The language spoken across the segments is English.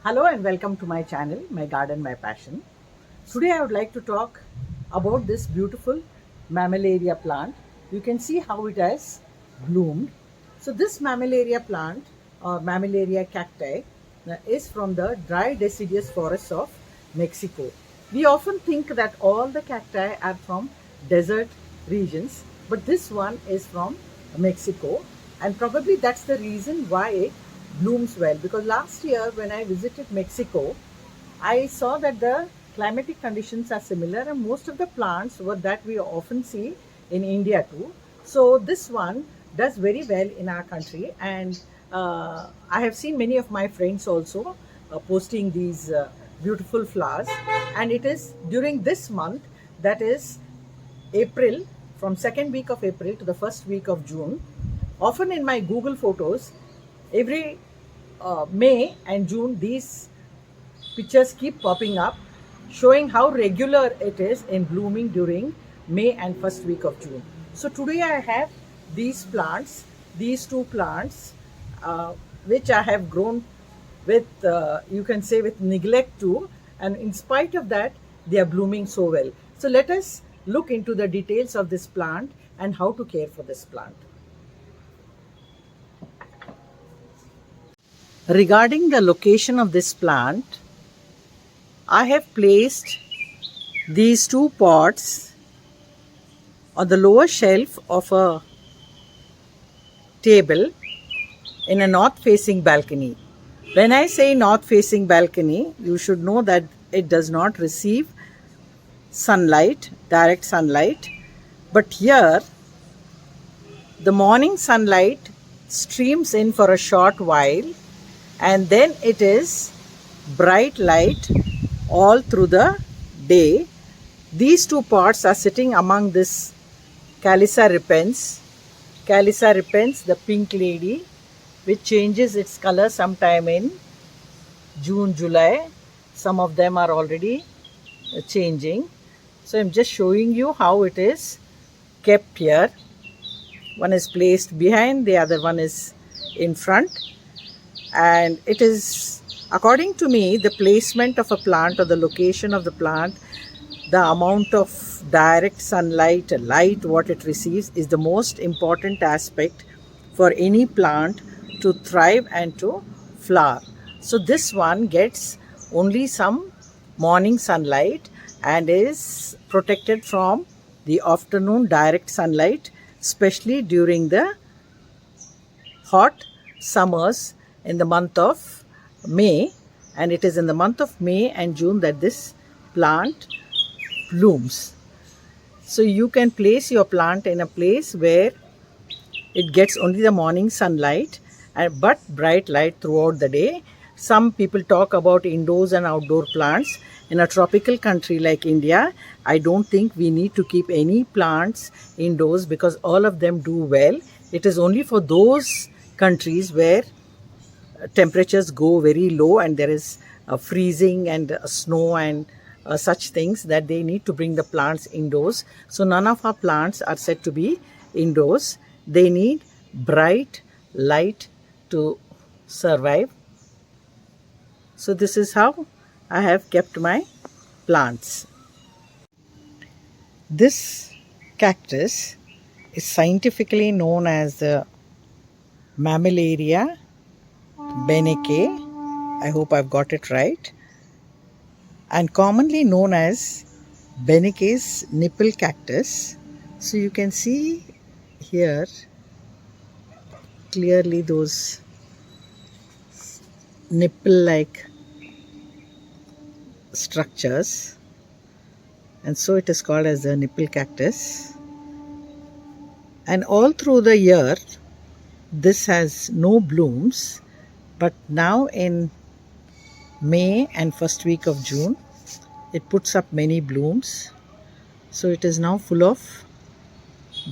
Hello and welcome to my channel, My Garden, My Passion. Today I would like to talk about this beautiful Mammillaria plant. You can see how it has bloomed. So this Mammillaria plant or Mammillaria cacti is from the dry deciduous forests of Mexico. We often think that all the cacti are from desert regions, but this one is from Mexico, and probably that's the reason why it blooms well, because last year when I visited Mexico, I saw that the climatic conditions are similar and most of the plants were that we often see in India too. So this one does very well in our country, and I have seen many of my friends also posting these beautiful flowers, and it is during this month, that is April, from second week of April to the first week of June. Often in my Google photos, every May and June, these pictures keep popping up, showing how regular it is in blooming during May and first week of June. So today I have these plants, these two plants, which I have grown with, you can say, with neglect too, and in spite of that, they are blooming so well. So let us look into the details of this plant and how to care for this plant. Regarding the location of this plant, I have placed these two pots on the lower shelf of a table in a north facing balcony. When I say north facing balcony, you should know that it does not receive sunlight, direct sunlight, but here the morning sunlight streams in for a short while, and then it is bright light all through the day. These two pots are sitting among this Calisa repens. Calisa repens, the pink lady, which changes its color sometime in June, July. Some of them are already changing. So I'm just showing you how it is kept here. One is placed behind, the other one is in front. And it is, according to me, the placement of a plant or the location of the plant, the amount of direct sunlight, light, what it receives is the most important aspect for any plant to thrive and to flower. So this one gets only some morning sunlight and is protected from the afternoon direct sunlight, especially during the hot summers in the month of May. And it is in the month of May and June that this plant blooms. So you can place your plant in a place where it gets only the morning sunlight but bright light throughout the day. Some people talk about indoors and outdoor plants. In a tropical country like India, I don't think we need to keep any plants indoors because all of them do well. It is only for those countries where temperatures go very low and there is freezing and snow and such things that they need to bring the plants indoors. So none of our plants are said to be indoors. They need bright light to survive. So this is how I have kept my plants. This cactus is scientifically known as the Mammillaria beneckei. I hope I've got it right. And commonly known as Beneckei's nipple cactus. So you can see here clearly those nipple-like structures, and so it is called as the nipple cactus. And all through the year this has no blooms, but now in May and first week of June it puts up many blooms. So it is now full of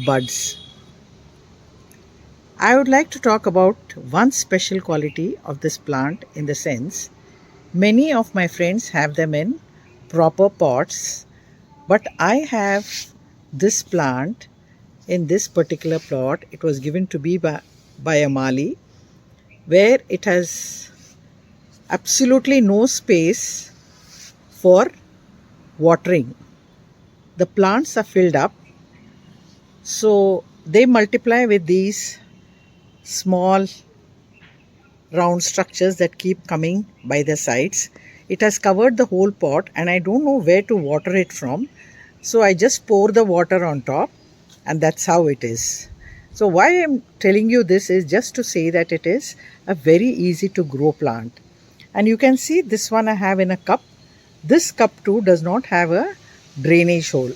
buds. I would like to talk about one special quality of this plant, in the sense many of my friends have them in proper pots, but I have this plant in this particular plot. It was given to me by a Mali, where it has absolutely no space for watering. The plants are filled up, so they multiply with these small round structures that keep coming by the sides. It has covered the whole pot and I don't know where to water it from. So I just pour the water on top and that's how it is. So why I'm telling you this is just to say that it is a very easy to grow plant. And you can see this one I have in a cup. This cup too does not have a drainage hole.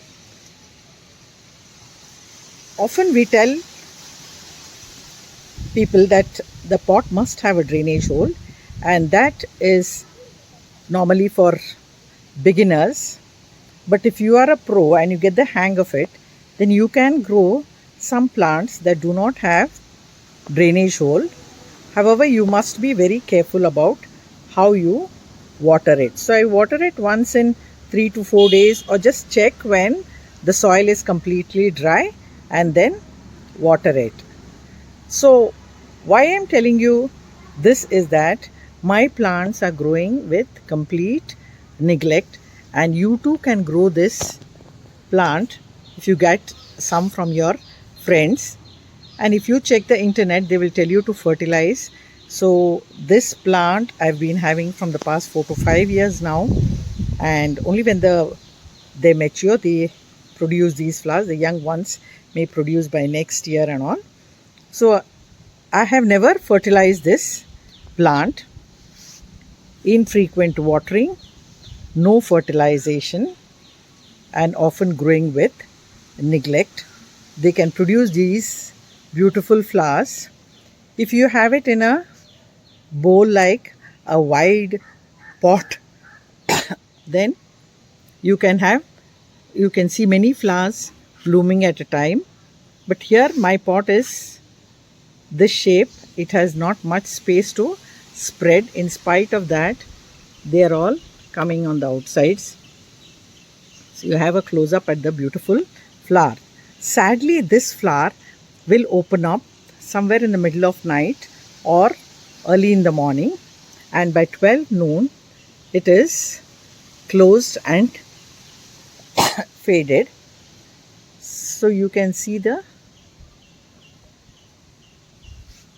Often we tell people that the pot must have a drainage hole, and that is normally for beginners. But if you are a pro and you get the hang of it, then you can grow some plants that do not have drainage hole. However, you must be very careful about how you water it. So I water it once in 3 to 4 days, or just check when the soil is completely dry and then water it. So why I am telling you this is that my plants are growing with complete neglect, and you too can grow this plant if you get some from your friends. And if you check the internet, they will tell you to fertilize. So this plant I've been having from the past 4 to 5 years now, and only when they mature they produce these flowers. The young ones may produce by next year and on. So I have never fertilized this plant. Infrequent watering, no fertilization, and often growing with neglect. They can produce these beautiful flowers. If you have it in a bowl like a wide pot, then you can see many flowers blooming at a time. But here my pot is this shape. It has not much space to spread. In spite of that, they are all coming on the outsides. So you have a close up at the beautiful flower. Sadly, this flower will open up somewhere in the middle of night or early in the morning, and by 12 noon it is closed and faded. So you can see the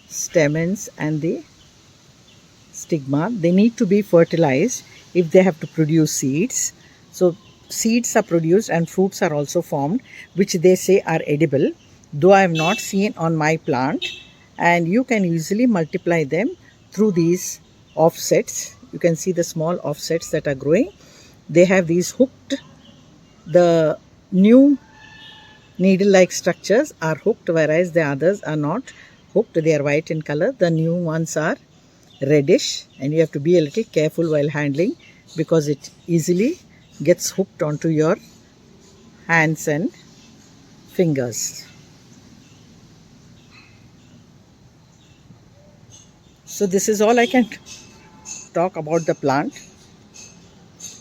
stamens and the stigma. They need to be fertilized if they have to produce seeds. So seeds are produced and fruits are also formed, which they say are edible, though I have not seen on my plant. And you can easily multiply them through these offsets. You can see the small offsets that are growing. They have these hooked, the new needle-like structures are hooked, whereas the others are not hooked. They are white in color. The new ones are reddish, and you have to be a little careful while handling because it easily gets hooked onto your hands and fingers. So this is all I can talk about the plant.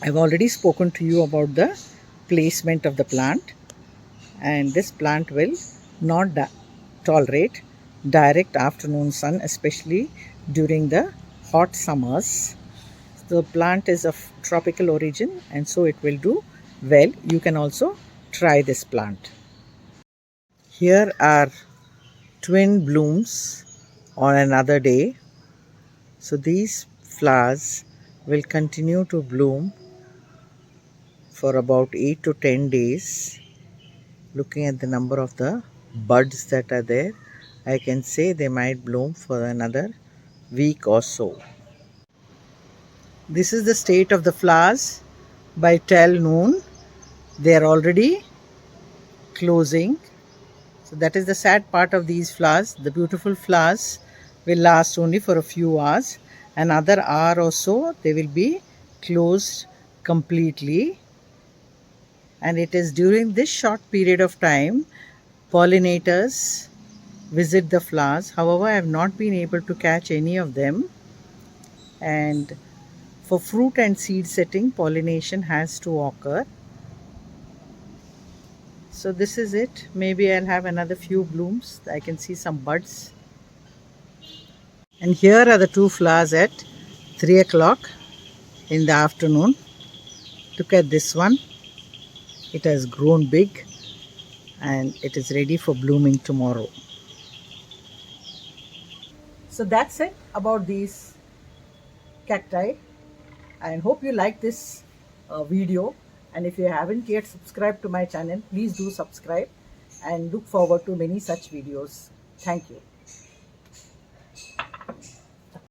I've already spoken to you about the placement of the plant, and this plant will not tolerate direct afternoon sun, especially during the hot summers. The plant is of tropical origin, and so it will do well. You can also try this plant. Here are twin blooms on another day. So these flowers will continue to bloom for about 8 to 10 days. Looking at the number of the buds that are there, I can say they might bloom for another week or so. This is the state of the flowers by 12 noon. They are already closing. So that is the sad part of these flowers. The beautiful flowers will last only for a few hours. Another hour or so they will be closed completely. And it is during this short period of time pollinators visit the flowers. However, I have not been able to catch any of them. And for fruit and seed setting, pollination has to occur. So this is it. Maybe I'll have another few blooms. I can see some buds. And here are the two flowers at 3 o'clock in the afternoon. Look at this one. It has grown big and it is ready for blooming tomorrow. So that's it about these cacti, and hope you like this video. And if you haven't yet subscribed to my channel, please do subscribe and look forward to many such videos. Thank you.